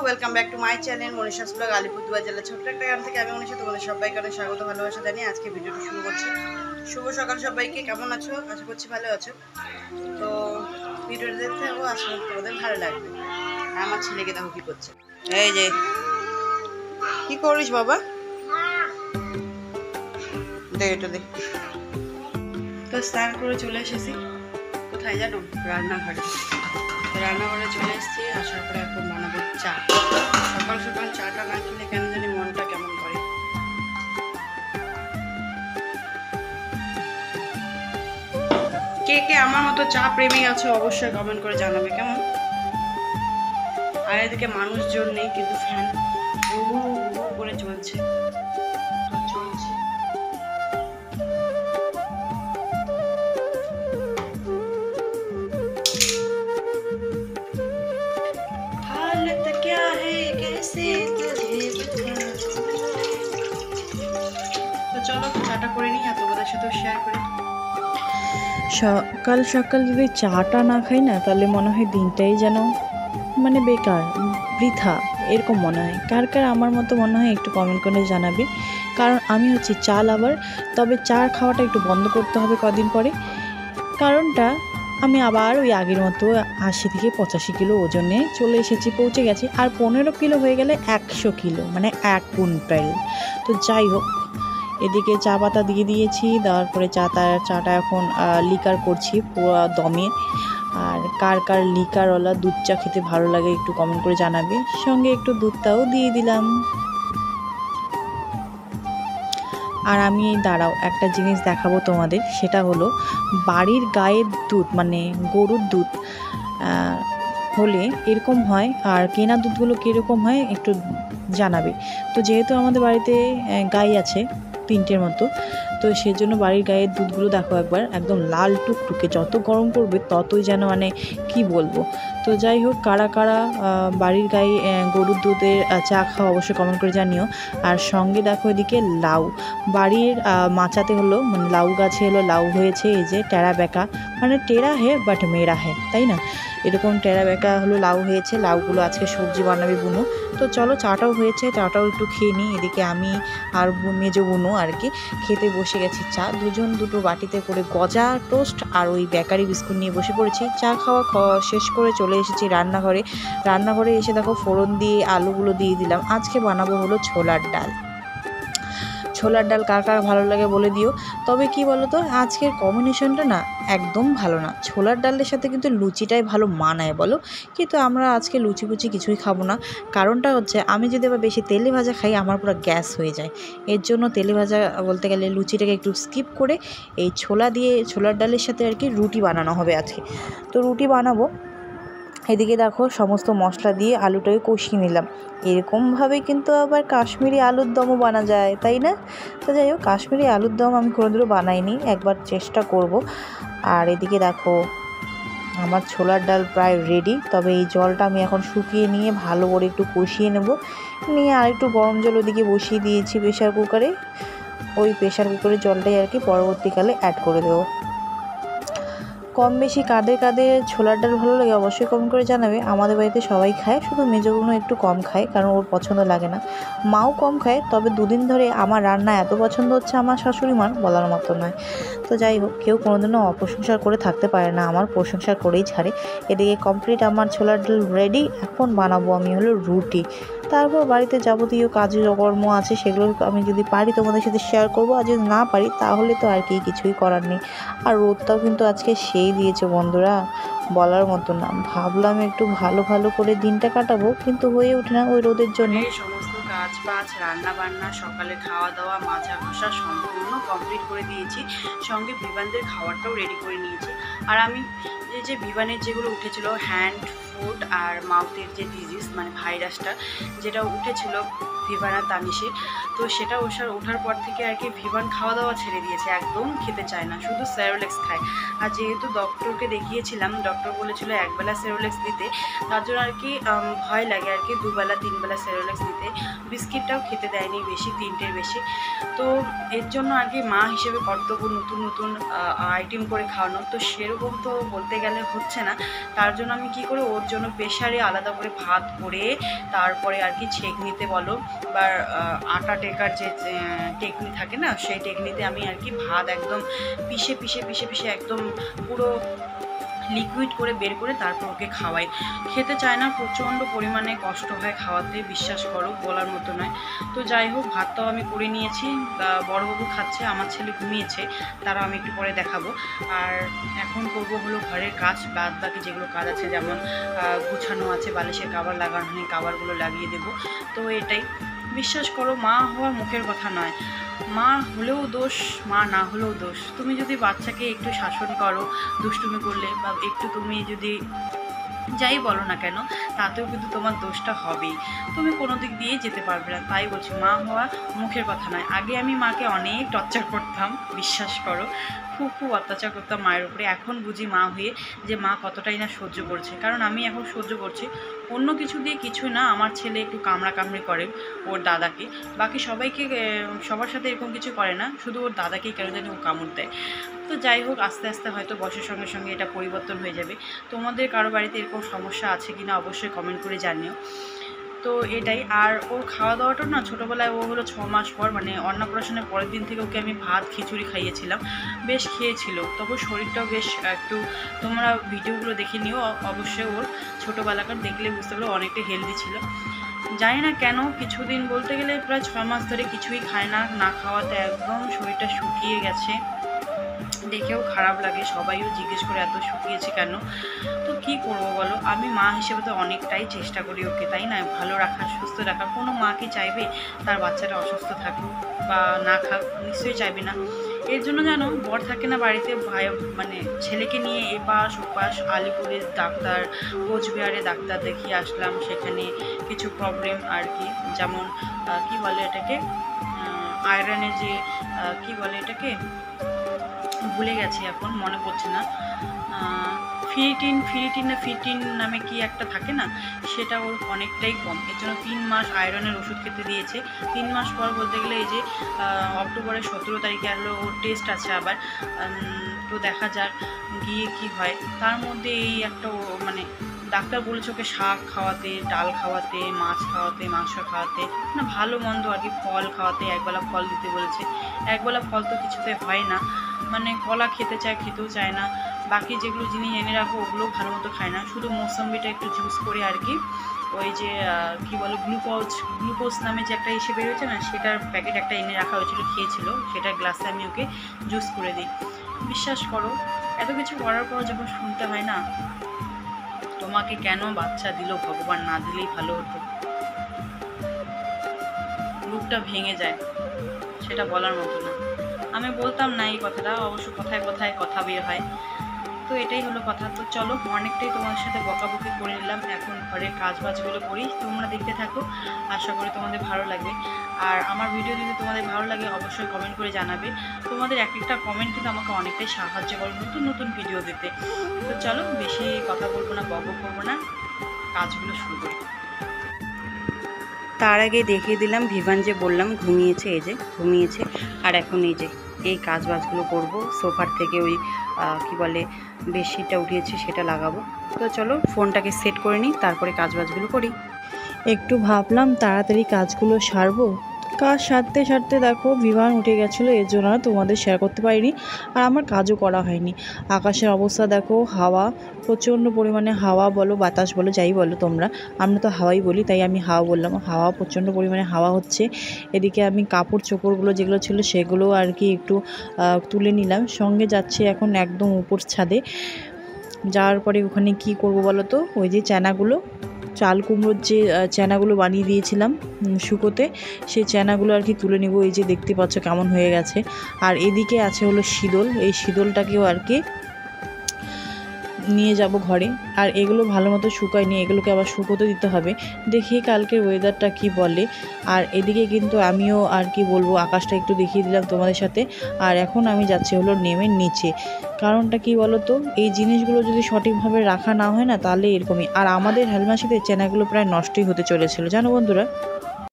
Welcome back to my channel Manisha's blog Alipurduar জেলা ছোট্ট একটা গ্রাম থেকে আমি মনীষা তোমাদের সবাইকে অনেক স্বাগত ভালোবাসা জানিয়ে আজকে ভিডিওটি শুরু করছি। শুভ সকাল সবাইকে, কেমন আছো? আশা করছি ভালো আছো। তো ভিডিওটা দেখতে থাকবো, আশা করি তোমাদের ভালো লাগবে। আর আমার ছেলেকে দেখো কি করছে, এই যে কি করিস বাবা, দেখ এটা দেখ। তো স্নান করে চলে এসেছি কোথায় জানো, রান্নাঘরে। রান্নাঘরে চলে এসেছি, আসার পরে এখন বানাবো চা। সকাল সকাল চাটা না খেলে কেন জানি মনটা কেমন করে। কে কে আমার মতো চা প্রেমী আছে অবশ্যই কমেন্ট করে জানাবে কেমন। আর এদিকে মানুষজন নেই কিন্তু ফ্যান করে চলছে। চলো চাটা করে নিই আর তোমাদের সাথেও শেয়ার করি। সকাল সকাল যদি চাটা না খাই না তাহলে মনে হয় দিনটাই যেন মানে বেকার, বৃথা এরকম মনে হয়। কার কার আমার মতো মনে হয় একটু কমেন্ট করে জানাবে। কারণ আমি হচ্ছে চা লাভার, তবে চা খাওয়াটা একটু বন্ধ করতে হবে কদিন পরে। কারণটা আমি আবার ওই আগের মতো 80 থেকে 85 কিলো ওজনে চলে এসেছি, পৌঁছে গেছি। আর 15 কিলো হয়ে গেলে 100 কিলো মানে 1 কুইন্টাল। তো যাই হোক, এদিকে চা পাতা দিয়ে দিয়েছি, দেওয়ার পরে চাটা এখন লিকার করছি পুরো দমে। আর কার কার লিকারওয়ালা দুধ চা খেতে ভালো লাগে একটু কমেন্ট করে জানাবে। সঙ্গে একটু দুধটাও দিয়ে দিলাম। আর আমি দাঁড়াও একটা জিনিস দেখাবো তোমাদের, সেটা হলো বাড়ির গায়ের দুধ মানে গরুর দুধ হলে এরকম হয়, আর কেনা দুধগুলো কীরকম হয় একটু জানাবে। তো যেহেতু আমাদের বাড়িতে গাই আছে 3টের মতো, তো সেজন্য বাড়ির গায়ের দুধগুলো দেখো একবার একদম লাল টুকটুকে। যত গরম করবে ততই যেন মানে কি বলবো। তো যাই হোক, কারা কারা বাড়ির গায়ে গরুর দুধের চা খাওয়া অবশ্যই কমেন্ট করে জানিও। আর সঙ্গে দেখো এদিকে লাউ, বাড়ির মাচাতে হলো মানে লাউ গাছে হলো লাউ হয়েছে, এই যে টেরা বেঁকা, মানে টেরা হে বাট মেরা হে, তাই না? এরকম টেরা বেঁকা হলো লাউ হয়েছে। লাউগুলো আজকে সবজি বানাবে বুনো। তো চলো চাটাও হয়েছে, চাটাও একটু খেয়ে নিই। এদিকে আমি আর মেজো বুনো আর কি খেতে বসে গেছি চা। দুটো বাটিতে করে গজা টোস্ট আর ওই বেকারি বিস্কুট নিয়ে বসে পড়েছি। চা খাওয়া শেষ করে চলে এসেছি রান্নাঘরে এসে দেখো ফোড়ন দিয়ে আলুগুলো দিয়ে দিলাম। আজকে বানাবো হলো ছোলার ডাল। কার কার ভালো লাগে বলে দিও। তবে কি বলো তো, আজকের কম্বিনেশনটা না একদম ভালো না। ছোলার ডালের সাথে কিন্তু লুচিটাই ভালো মানায় বলো, কিন্তু আমরা আজকে লুচি কিছুই খাবো না। কারণটা হচ্ছে আমি যদি আবার বেশি তেলে ভাজা খাই আমার পুরো গ্যাস হয়ে যায়। এর জন্য তেলে ভাজা বলতে গেলে লুচিটাকে একটু স্কিপ করে এই ছোলার ডালের সাথে আর কি রুটি বানানো হবে আজকে। তো রুটি বানাবো। এদিকে দেখো সমস্ত মশলা দিয়ে আলুটাকে কষিয়ে নিলাম। এরকমভাবে কিন্তু আবার কাশ্মীরি আলুর দমও বানা যায়, তাই না? তো যাই হোক, কাশ্মীরি আলুর দম আমি কোনোদিনও বানাইনি, একবার চেষ্টা করব। আর এদিকে দেখো আমার ছোলার ডাল প্রায় রেডি। তবে এই জলটা আমি এখন শুকিয়ে নিয়ে ভালো করে একটু কষিয়ে নেব। নিয়ে আর একটু গরম জল ওদিকে বসিয়ে দিয়েছি প্রেশার কুকারে। ওই প্রেশার কুকারের জলটাই আর কি পরবর্তীকালে অ্যাড করে দেবো। কম বেশি কাদের ছোলার ডাল ভালো লাগে অবশ্যই কমেন্ট করে জানাবে। আমাদের বাড়িতে সবাই খায়, শুধু মেজোগুলো একটু কম খায় কারণ ওর পছন্দ লাগে না। মাও কম খায়, তবে 2 দিন ধরে আমার রান্না এত পছন্দ হচ্ছে আমার শাশুড়ি মার, বলার মতো নয়। তো যাই হোক, কেউ কোনোদিনও অপ্রশংসা করে থাকতে পারে না, আমার প্রশংসা করেই ছাড়ে। এদিকে কমপ্লিট আমার ছোলার ডাল রেডি। এখন বানাবো আমি হলো রুটি। তারপর বাড়িতে যাবতীয় কাজকর্ম আছে, সেগুলো আমি যদি পারি তোমাদের সাথে শেয়ার করবো, আর যদি না পারি তাহলে তো আর কি কিছুই করার নেই। আর রোদটাও কিন্তু আজকে সেই দিয়েছে বন্ধুরা, বলার মতো না। ভাবলাম একটু ভালো করে দিনটা কাটাবো, কিন্তু হয়ে ওঠে না ওই রোদের জন্য। সমস্ত কাজ বাজ রান্না বান্না সকালে খাওয়া দাওয়া মাজা ঘষা সম্পূর্ণ কমপ্লিট করে দিয়েছি। সঙ্গে বিবানদের খাবারটাও রেডি করে নিয়েছি। আর আমি এই যে বিবানের যেগুলো উঠেছিল হ্যান্ড ফুট আর মাউথের যে ডিজিজ মানে ভাইরাসটা যেটা উঠেছিল ভিভান আর তানিশে। তো সেটা ওঠার পর থেকে আর কি ভিভান খাওয়া দাওয়া ছেড়ে দিয়েছে, একদম খেতে চায় না, শুধু সেরোলেক্স খায়। আর যেহেতু ডক্টরকে দেখিয়েছিলাম, ডক্টর বলেছিল একবেলা সেরোলেক্স দিতে, তার জন্য আর কি ভয় লাগে আর কি 2 বেলা 3 বেলা সেরোলেক্স দিতে। বিস্কিটটাও খেতে দেয়নি বেশি, 3টের বেশি। তো এর জন্য আর কি মা হিসেবে কর্তব্য নতুন নতুন আইটেম করে খাওয়ানো। তো সেরকম তো বলতে গেলে হচ্ছে না, তার জন্য আমি কি করে ওর জন্য প্রেশারে আলাদা করে ভাত করে তারপরে আর কি ছেঁকনিতে বলো বা আটা টেকার যে টেকনি থাকে না, সেই টেকনিতে আমি আর কি ভাত একদম পিষে পিষে পিষে পিষে একদম পুরো লিকুইড করে বের করে তারপর ওকে খাওয়াই। খেতে চায় না, প্রচণ্ড পরিমাণে কষ্ট হয় খাওয়াতে, বিশ্বাস করো, বলার মতো নয়। তো যাই হোক, ভাতটাও আমি করে নিয়েছি, বড়বাবু খাচ্ছে, আমার ছেলে ঘুমিয়েছে, তারা আমি একটু পরে দেখাবো। আর এখন করবো হলো ঘরের কাজ, বাদ বাকি যেগুলো কাজ আছে, যেমন গুছানো আছে, বালিশের কাভার লাগানো নেই, কাভারগুলো লাগিয়ে দেবো। তো এটাই, বিশ্বাস করো, মা হওয়ার মুখের কথা নয়, মা হলেও দোষ, মা না হলেও দোষ। তুমি যদি বাচ্চাকে একটু শাসন করো, দুষ্টুমি করলে বা একটু তুমি যদি যাই বলো না কেন, তাতেও কিন্তু তোমার দোষটা হবেই, তুমি কোনো দিক দিয়েই যেতে পারবে না। তাই বলছি, মা হওয়া মুখের কথা নয়। আগে আমি মাকে অনেক টর্চার করতাম, বিশ্বাস করো, খুব খুব অত্যাচার করতাম মায়ের উপরে। এখন বুঝি মা হয়ে যে মা কতটাই না সহ্য করছে, কারণ আমি এখন সহ্য করছি অন্য কিছু দিয়ে, কিছু না, আমার ছেলে একটু কামড়াকামড়ি করে ওর দাদাকে, বাকি সবাইকে সবার সাথে এরকম কিছু করে না, শুধু ওর দাদাকেই কেন জানি ও কামড় দেয়। তো যাই হোক, আস্তে আস্তে হয়তো বয়সের সঙ্গে সঙ্গে এটা পরিবর্তন হয়ে যাবে। তোমাদের কারো বাড়িতে এরকম সমস্যা আছে কি না অবশ্যই কমেন্ট করে জানিও। তো এটাই। আর ওর খাওয়া দাওয়াটা না, ছোটোবেলায় ও হলো 6 মাস পর, মানে অন্নপ্রাশনের পরের দিন থেকে ওকে আমি ভাত খিচুড়ি খাইয়েছিলাম, বেশ খেয়েছিল, তবে শরীরটাও বেশ একটু, তোমরা ভিডিওগুলো দেখে নিও অবশ্যই, ওর ছোটোবেলাকার দেখলে বুঝতে পারো অনেকটা হেলদি ছিল। জানি না কেন কিছুদিন, বলতে গেলে প্রায় 6 মাস ধরে কিছুই খায় না, না খাওয়াতে একদম শরীরটা শুকিয়ে গেছে, দেখেও খারাপ লাগে, সবাইও জিজ্ঞেস করে এত শুকিয়েছে কেন। তো কি করব বলো, আমি মা হিসেবে তো অনেকটাই চেষ্টা করি ওকে, তাই না, ভালো রাখার, সুস্থ রাখার। কোনো মা কি চাইবে তার বাচ্চাটা অসুস্থ থাকুক বা না খাক? নিশ্চয়ই চাইবে না। এর জন্য জানো, বর থাকে না বাড়িতে, ভাই মানে ছেলেকে নিয়ে এপাশ ওপাশ, আলিপুরের ডাক্তার, কোচবিহারে ডাক্তার দেখিয়ে আসলাম, সেখানে কিছু প্রবলেম আর কি, যেমন কি বলে এটাকে, আয়রনের যে কি বলে এটাকে, ভুলে গেছি এখন, মনে পড়ছে না, ফিরিটিন নামে কি একটা থাকে না, সেটা ওর অনেকটাই কম, এর জন্য 3 মাস আয়রনের ওষুধ খেতে দিয়েছে। 3 মাস পর বলতে গেলে এই যে অক্টোবরের 17 তারিখে আসলে ওর টেস্ট আছে আবার, তো দেখা যাক গিয়ে কি হয়। তার মধ্যে এই একটা মানে ডাক্তার বলেছে ওকে শাক খাওয়াতে, ডাল খাওয়াতে, মাছ খাওয়াতে, মাংস খাওয়াতে, না ভালো মন্দ আর কি, ফল খাওয়াতে, একবেলা ফল দিতে বলেছে। একবেলা ফল তো কিছুতে হয় না, মানে কলা খেতে চায়, খেতেও চায় না, বাকি যেগুলো জিনিস এনে রাখো ওগুলো ভালো মতো খায় না, শুধু মৌসম্বিটা একটু জুস করে আর কি, ওই যে কি বলো গ্লুকোজ নামে যে একটা এসে বেরোচ্ছে না, সেটার প্যাকেট একটা এনে রাখা হয়েছিল, খেয়েছিল, সেটার গ্লাসে আমি ওকে জুস করে দিই। বিশ্বাস করো, এত কিছু করার পর যখন শুনতে হয় না, তোমাকে কেন বাচ্চা দিল ভগবান, না দিলেই ভালো হতো, রূপটা ভেঙে যায়, সেটা বলার মতো না। আমি বলতাম না এই কথাটা, অবশ্য কথায় কথায় কথা বের হয়। তো এটাই হলো কথা। তো চলো, অনেকটাই তোমাদের সাথে বকাবকি করে নিলাম, এখন ঘরের কাজবাজগুলো করি, তোমরা দেখতে থাকো, আশা করি তোমাদের ভালো লাগবে। আর আমার ভিডিও যদি তোমাদের ভালো লাগে অবশ্যই কমেন্ট করে জানাবে, তোমাদের এক একটা কমেন্ট কিন্তু আমাকে অনেকটাই সাহায্য করে নতুন নতুন ভিডিও দিতে। তো চলো, বেশি কথা বলবো না, বকবক করবো না, কাজগুলো শুরু করি। তার আগে দেখিয়ে দিলাম ভিভান যে বললাম ঘুমিয়েছে, এই যে ঘুমিয়েছে, আর এখন এই যে এই কাজবাজগুলো করব, সোফার থেকে ওই কি বলে বেডশিটটা উঠিয়েছি সেটা লাগাবো। তো চলো ফোনটাকে সেট করে নিই, তারপরে কাজবাজগুলো করি। একটু ভাবলাম তাড়াতাড়ি কাজগুলো সারবো, কাজ সারতে সারতে দেখো ভিভান উঠে গেছিলো, এর জন্য আর তোমাদের শেয়ার করতে পারিনি, আর আমার কাজও করা হয়নি। আকাশের অবস্থা দেখো, হাওয়া, প্রচণ্ড পরিমাণে হাওয়া বলো, বাতাস বলো, যাই বলো তোমরা, আমরা তো হাওয়াই বলি, তাই আমি হাওয়া বললাম, হাওয়া, প্রচণ্ড পরিমাণে হাওয়া হচ্ছে। এদিকে আমি কাপড় চোপড়গুলো যেগুলো ছিল সেগুলো আর কি একটু তুলে নিলাম, সঙ্গে যাচ্ছে এখন একদম উপর ছাদে। যাওয়ার পরে ওখানে কি করব বলো তো, ওই যে চানাগুলো, চাল কুমড়োর যে চানাগুলো বানিয়ে দিয়েছিলাম শুকোতে, সেই চানাগুলো আর কি তুলে নিব। এই যে দেখতে পাচ্ছ কেমন হয়ে গেছে। আর এদিকে আছে হলো শীতল, এই শীতলটাকেও আর কি নিয়ে যাব ঘরে। আর এগুলো ভালো মতো শুকায়নি, এগুলোকে আবার শুকোতে দিতে হবে। দেখি কালকের ওয়েদারটা কি বলে। আর এদিকে কিন্তু আমিও আর কি বলবো, আকাশটা একটু দেখিয়ে দিলাম তোমাদের সাথে। আর এখন আমি যাচ্ছি হলো নেমের নিচে। কারণটা কি বলো তো, এই জিনিসগুলো যদি সঠিকভাবে রাখা না হয় না, তাহলে এরকমই। আর আমাদের হেলমাসিতে চেনাগুলো প্রায় নষ্টই হতে চলেছিল জানো বন্ধুরা।